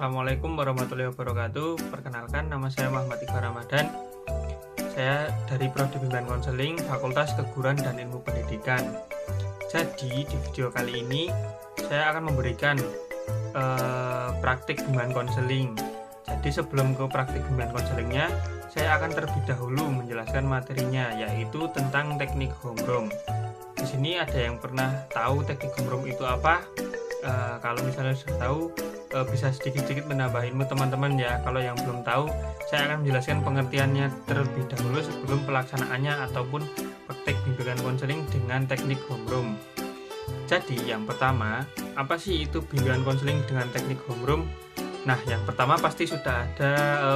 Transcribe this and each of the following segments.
Assalamualaikum warahmatullahi wabarakatuh. Perkenalkan, nama saya Muhammad Iqbal Ramadan. Saya dari Prodi Bimbingan Konseling Fakultas Keguruan dan Ilmu Pendidikan. Jadi di video kali ini saya akan memberikan praktik bimbingan konseling. Jadi sebelum ke praktik bimbingan konselingnya, saya akan terlebih dahulu menjelaskan materinya, yaitu tentang teknik homeroom. Di sini ada yang pernah tahu teknik homeroom itu apa? Kalau misalnya sudah tahu, bisa sedikit-sedikit menambah ilmu teman-teman ya. Kalau yang belum tahu, saya akan menjelaskan pengertiannya terlebih dahulu sebelum pelaksanaannya ataupun praktek bimbingan konseling dengan teknik homeroom. Jadi yang pertama, apa sih itu bimbingan konseling dengan teknik homeroom? Nah, yang pertama pasti sudah ada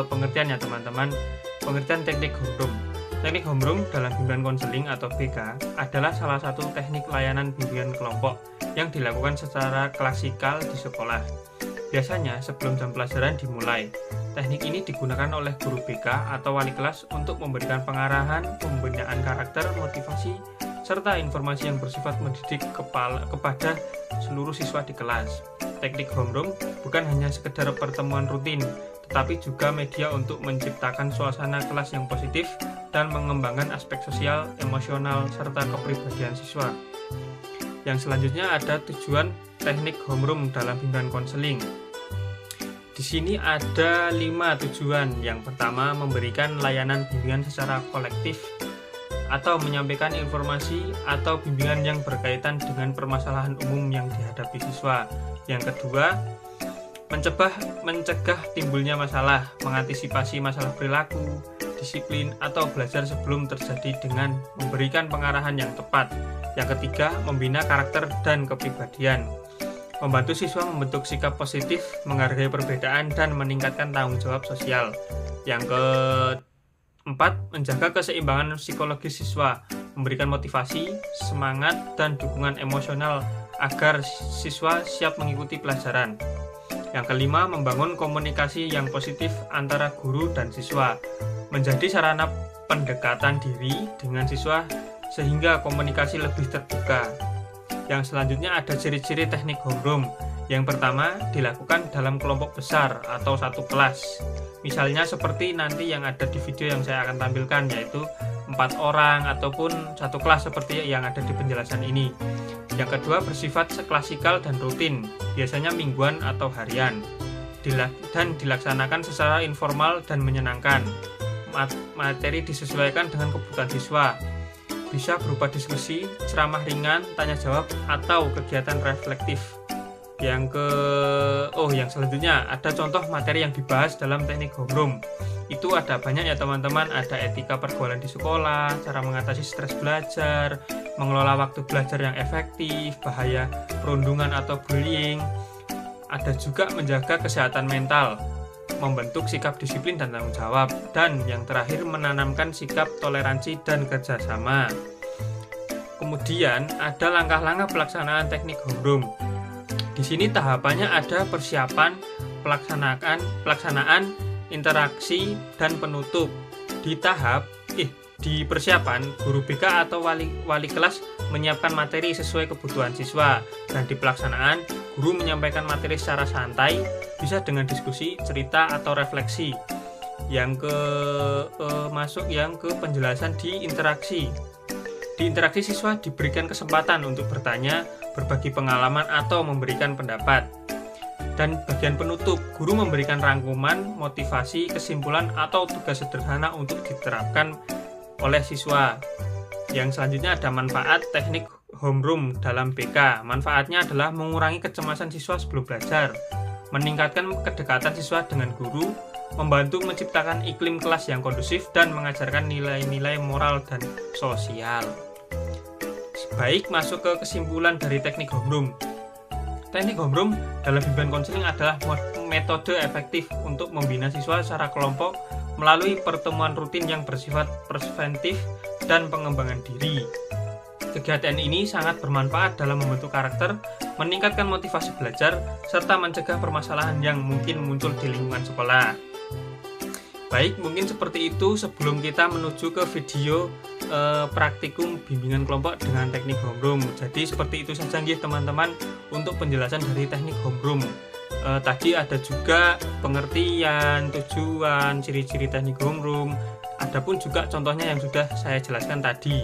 pengertiannya teman-teman. Pengertian teknik homeroom. Teknik homeroom dalam bimbingan konseling atau BK adalah salah satu teknik layanan bimbingan kelompok yang dilakukan secara klasikal di sekolah. Biasanya sebelum jam pelajaran dimulai, teknik ini digunakan oleh guru BK atau wali kelas untuk memberikan pengarahan, pembinaan karakter, motivasi, serta informasi yang bersifat mendidik kepada seluruh siswa di kelas. Teknik homeroom bukan hanya sekedar pertemuan rutin, tetapi juga media untuk menciptakan suasana kelas yang positif dan mengembangkan aspek sosial, emosional, serta kepribadian siswa. Yang selanjutnya ada tujuan teknik homeroom dalam bimbingan konseling. Di sini ada 5 tujuan. Yang pertama, memberikan layanan bimbingan secara kolektif atau menyampaikan informasi atau bimbingan yang berkaitan dengan permasalahan umum yang dihadapi siswa. Yang kedua, mencegah timbulnya masalah, mengantisipasi masalah perilaku, disiplin, atau belajar sebelum terjadi dengan memberikan pengarahan yang tepat. Yang ketiga, membina karakter dan kepribadian, membantu siswa membentuk sikap positif, menghargai perbedaan, dan meningkatkan tanggung jawab sosial. Yang keempat, menjaga keseimbangan psikologis siswa, memberikan motivasi, semangat, dan dukungan emosional agar siswa siap mengikuti pelajaran. Yang kelima, membangun komunikasi yang positif antara guru dan siswa, menjadi sarana pendekatan diri dengan siswa sehingga komunikasi lebih terbuka. Yang selanjutnya ada ciri-ciri teknik homeroom. Yang pertama, dilakukan dalam kelompok besar atau satu kelas. Misalnya seperti nanti yang ada di video yang saya akan tampilkan, yaitu 4 orang ataupun satu kelas seperti yang ada di penjelasan ini. Yang kedua, bersifat klasikal dan rutin, biasanya mingguan atau harian, dan dilaksanakan secara informal dan menyenangkan. Materi disesuaikan dengan kebutuhan siswa, bisa berupa diskusi, ceramah ringan, tanya jawab, atau kegiatan reflektif. Yang selanjutnya ada contoh materi yang dibahas dalam teknik homeroom. Itu ada banyak ya teman-teman, ada etika pergaulan di sekolah, cara mengatasi stres belajar, mengelola waktu belajar yang efektif, bahaya perundungan atau bullying. Ada juga menjaga kesehatan mental, membentuk sikap disiplin dan tanggung jawab, dan yang terakhir menanamkan sikap toleransi dan kerjasama. Kemudian ada langkah-langkah pelaksanaan teknik homeroom. Di sini tahapannya ada persiapan, pelaksanaan, interaksi, dan penutup. Di persiapan, guru BK atau wali kelas menyiapkan materi sesuai kebutuhan siswa, dan di pelaksanaan, guru menyampaikan materi secara santai, bisa dengan diskusi, cerita, atau refleksi. Yang ke penjelasan di interaksi. Di interaksi, siswa diberikan kesempatan untuk bertanya, berbagi pengalaman, atau memberikan pendapat. Dan bagian penutup, guru memberikan rangkuman, motivasi, kesimpulan, atau tugas sederhana untuk diterapkan oleh siswa. Yang selanjutnya ada manfaat teknik homeroom dalam BK. Manfaatnya adalah mengurangi kecemasan siswa sebelum belajar, meningkatkan kedekatan siswa dengan guru, membantu menciptakan iklim kelas yang kondusif, dan mengajarkan nilai-nilai moral dan sosial. Baik, masuk ke kesimpulan dari teknik homeroom. Teknik homeroom dalam bimbingan konseling adalah metode efektif untuk membina siswa secara kelompok melalui pertemuan rutin yang bersifat preventif dan pengembangan diri. Kegiatan ini sangat bermanfaat dalam membentuk karakter, meningkatkan motivasi belajar, serta mencegah permasalahan yang mungkin muncul di lingkungan sekolah. Baik, mungkin seperti itu sebelum kita menuju ke video praktikum bimbingan kelompok dengan teknik homeroom. Jadi seperti itu saja teman-teman untuk penjelasan dari teknik homeroom. Tadi ada juga pengertian, tujuan, ciri-ciri teknik homeroom. Ada pun juga contohnya yang sudah saya jelaskan tadi.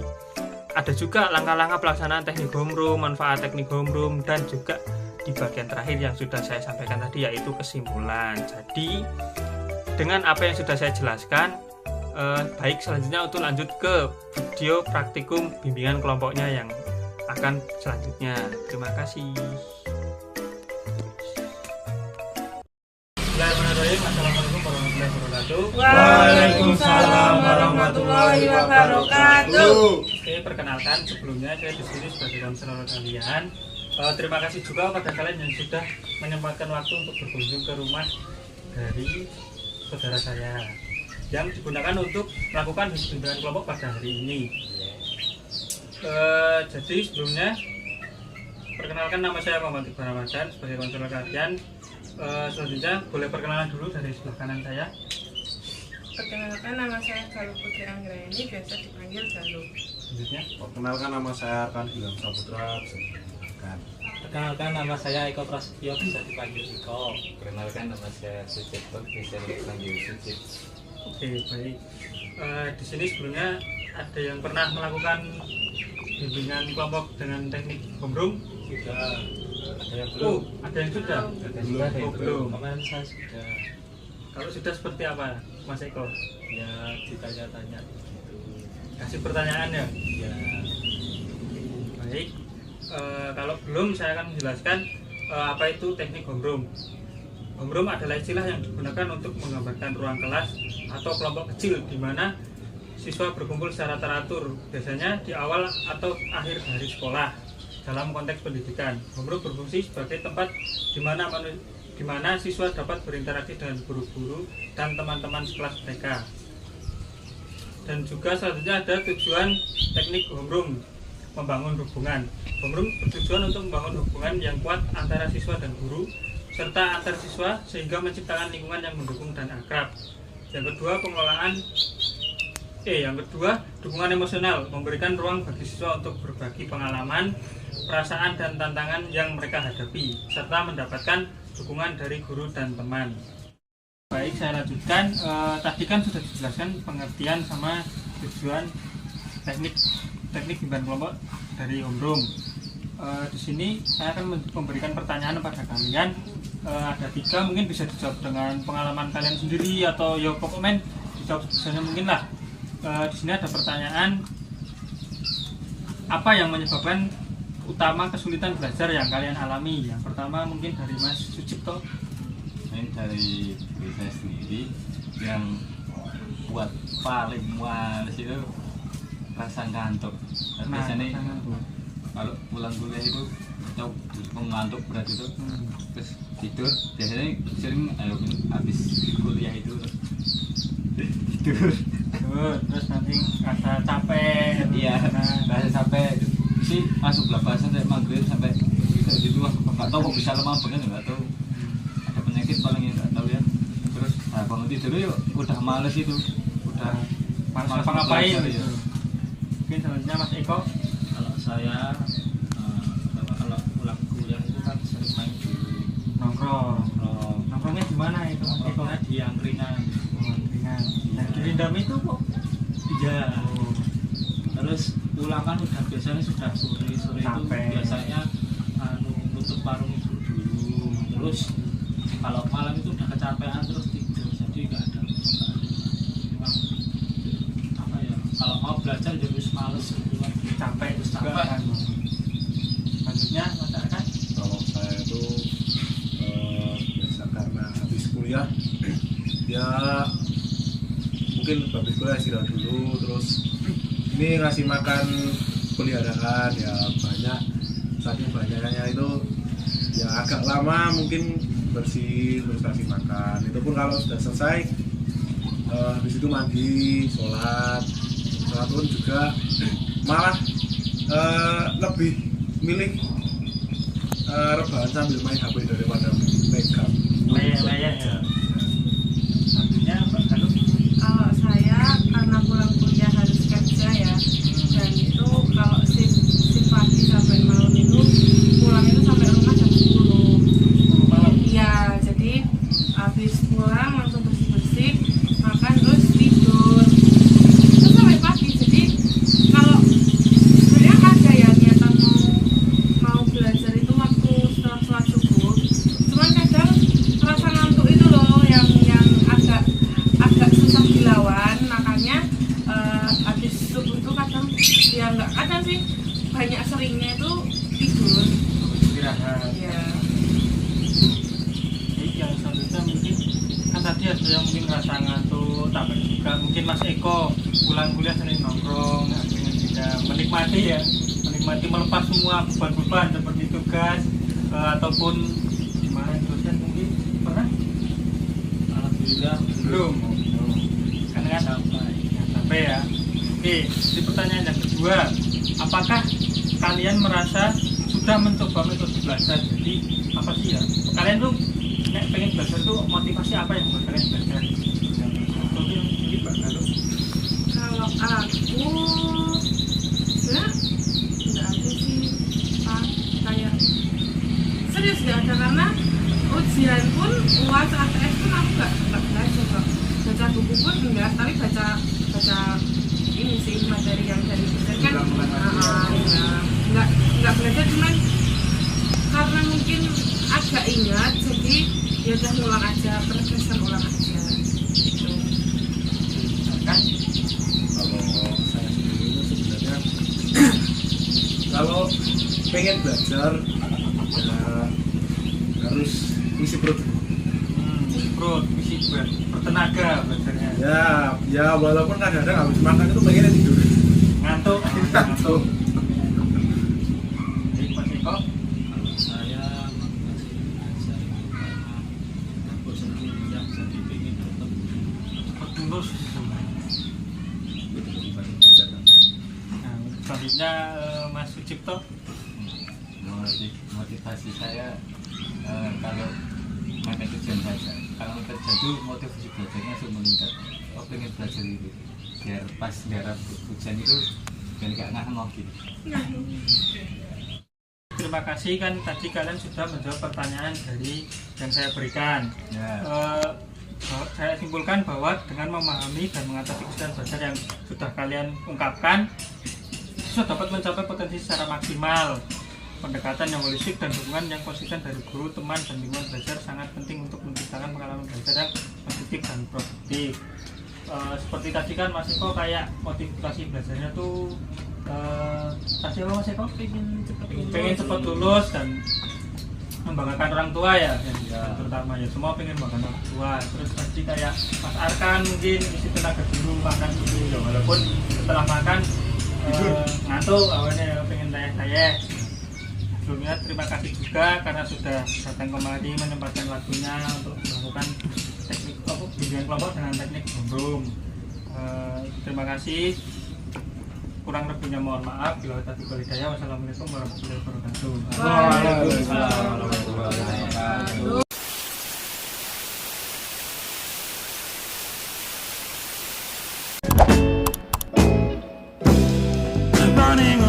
Ada juga langkah-langkah pelaksanaan teknik homeroom, manfaat teknik homeroom, dan juga di bagian terakhir yang sudah saya sampaikan tadi yaitu kesimpulan. Jadi dengan apa yang sudah saya jelaskan, baik selanjutnya untuk lanjut ke video praktikum bimbingan kelompoknya yang akan selanjutnya. Terima kasih. Bismillahirrahmanirrahim. Assalamualaikum warahmatullahi wabarakatuh. Waalaikumsalam warahmatullahi wabarakatuh. Oke, perkenalkan sebelumnya saya di sini sebagai konselor kalian. Terima kasih juga kepada kalian yang sudah menyempatkan waktu untuk berkunjung ke rumah dari saudara saya yang digunakan untuk melakukan bimbingan kelompok pada hari ini. Jadi sebelumnya perkenalkan, nama saya Muhammad Iqbal Ramadan sebagai konselor kalian. Selanjutnya boleh perkenalan dulu dari sebelah kanan saya. Perkenalkan, nama saya Galuh Putri Anggraini, biasa dipanggil Galuh. Selanjutnya Perkenalkan, nama saya Arkan Gilang Saputra, bisa diperkenalkan. Perkenalkan, nama saya Eko Prasetyo, bisa dipanggil Eko. Perkenalkan, nama saya Sucipto, bisa dipanggil Sucip. Oke, baik. Di sini sebelumnya ada yang pernah melakukan bimbingan kelompok dengan teknik homeroom? Sudah. Ada yang Oh, belum? ada yang sudah? Ada yang sudah, ada yang Oh, belum. Kemarin saya sudah. Kalau sudah seperti apa, Mas Eko? Ya ditanya-tanya gitu. Kasih pertanyaan ya? Ya. Baik. Kalau belum, saya akan menjelaskan apa itu teknik homeroom. Homeroom adalah istilah yang digunakan untuk menggambarkan ruang kelas atau kelompok kecil di mana siswa berkumpul secara teratur, biasanya di awal atau akhir hari sekolah. Dalam konteks pendidikan, homeroom berfungsi sebagai tempat di mana siswa dapat berinteraksi dengan guru-guru dan teman-teman sekelas mereka. Dan juga selanjutnya ada tujuan teknik homeroom, membangun hubungan. Homeroom bertujuan untuk membangun hubungan yang kuat antara siswa dan guru, serta antar siswa sehingga menciptakan lingkungan yang mendukung dan akrab. Yang kedua, dukungan emosional, memberikan ruang bagi siswa untuk berbagi pengalaman, perasaan dan tantangan yang mereka hadapi, serta mendapatkan dukungan dari guru dan teman. Baik, saya lanjutkan. Tadi kan sudah dijelaskan pengertian sama tujuan teknik bimbingan kelompok dari homeroom. Di sini saya akan memberikan pertanyaan kepada kalian. Ada 3, mungkin bisa dijawab dengan pengalaman kalian sendiri atau ya pokoknya dijawab sebisanya mungkin lah. Di sini ada pertanyaan, apa yang menyebabkan utama kesulitan belajar yang kalian alami? Yang pertama mungkin dari Mas Sucipto. Ini dari diri saya sendiri yang buat paling males itu rasa ngantuk. Dan biasanya kalau pulang kuliah itu atau mengantuk berat itu terus tidur, biasanya sering habis kuliah itu tidur. Terus nanti rasa capek. Iya, rasa capek sih masuk belapasan sampai maghrib sampai gitu. Nggak tahu kok bisa lemah bener, nggak tahu. Ada penyakit paling nggak tahu ya. Terus bangun tidur yuk udah males itu, udah Males apa-ngapain belajar, gitu. ya. Mungkin selanjutnya Mas Eko. Kalau saya kalau pulang kuliah itu kan sering main di Nongkrongnya di mana itu Mas Eko? nongkrongnya di angkringan. Ringan. Dan di Rindam itu kok? Iya. Terus pulang kan udah biasanya sudah sore itu Capek. biasanya nutup warung itu dulu. Terus kalau malam itu udah kecapean terus tidur, jadi nggak ada memang apa ya, kalau mau belajar jadi males gitu kan. Capek Terus juga capek. kan. Selanjutnya masyarakat. Kalau saya itu biasa karena habis kuliah ya mungkin habis kuliah istirahat dulu, terus ini ngasih makan peliharaan ya banyak, saking banyaknya itu ya agak lama mungkin bersih terus kasih makan. Itu pun kalau sudah selesai habis itu mandi, sholat pun juga malah lebih milih rebahan sambil main HP daripada pegang Layar ya. Selanjutnya Mbak Galuh. Kalau saya karena pulang kuliah harus kerja ya, dan itu kalau shift pagi sampai malam itu pulang itu sampai rumah jam 10 Malam. Iya, ya nggak kadang sih, banyak seringnya itu tidur. Istirahat. Ya. Jadi yang selanjutnya mungkin kan tadi ada yang mungkin rasa ngantuk, tapi juga mungkin Mas Eko pulang kuliah sering nongkrong, dengan juga menikmati ya, menikmati melepas semua beban-beban seperti tugas ataupun gimana dosen mungkin pernah? Alhamdulillah Belum. Karena kan sampai ya. Oke, di pertanyaan yang kedua, apakah kalian merasa sudah mencoba metode belajar? Jadi apa sih ya? Kalian tuh kayak pengen belajar tuh motivasi apa yang buat kalian belajar? Mungkin Mbak Galuh. Kalau aku sebenarnya nggak ada sih, Pak. Kayak serius nggak ada, karena ujian pun UAS ATS pun aku nggak belajar kok. Baca buku pun enggak, tapi baca ini sih materi yang dari dosen kan. Nggak belajar, cuman karena mungkin agak ingat, jadi ya udah ngulang aja, penegasan ulang aja gitu. Kan? Kalau saya sendiri itu sebenarnya kalau pengen belajar ya harus isi perut. Bro, misi bertenaga belajarnya. Ya walaupun kadang-kadang habis makan itu pengennya tidur. Ngantuk. Ngantuk. Jadi Mas Eko, kalau saya masih belajar karena bosan kuliah jadi pengen tetap cepat lulus. Dibanding belajar kan. Nah, selanjutnya Mas Sucipto. Motivasi saya kalau makan tujuan saja, kalau kerja itu motivasi belajarnya langsung meningkat. Pengen belajar itu biar pas garap hujan itu biar gak ngah gitu. Terima kasih, kan tadi kalian sudah menjawab pertanyaan dari yang saya berikan. Ya. Saya simpulkan bahwa dengan memahami dan mengatasi kesulitan belajar yang sudah kalian ungkapkan, siswa dapat mencapai potensi secara maksimal. Pendekatan yang holistik dan dukungan yang konsisten dari guru, teman, dan lingkungan belajar sangat penting untuk menciptakan pengalaman belajar yang positif dan produktif. Seperti tadi kan Mas Eko kayak motivasi belajarnya tuh tadi apa Mas Eko? Pengen cepat lulus dan membanggakan orang tua ya, terutama ya semua pengen membanggakan orang tua. Terus tadi kayak Mas Arkan mungkin isi tenaga dulu makan dulu ya, walaupun setelah makan ngantuk awalnya pengen tayeh-tayeh. Sebelumnya terima kasih juga karena sudah datang kemari menyempatkan waktunya untuk melakukan teknik bimbingan kelompok dengan teknik Zoom. Terima kasih. Kurang lebihnya mohon maaf. Bila taufiq wal hidayah. Wassalamualaikum warahmatullahi wabarakatuh. Waalaikumsalam warahmatullahi wabarakatuh. running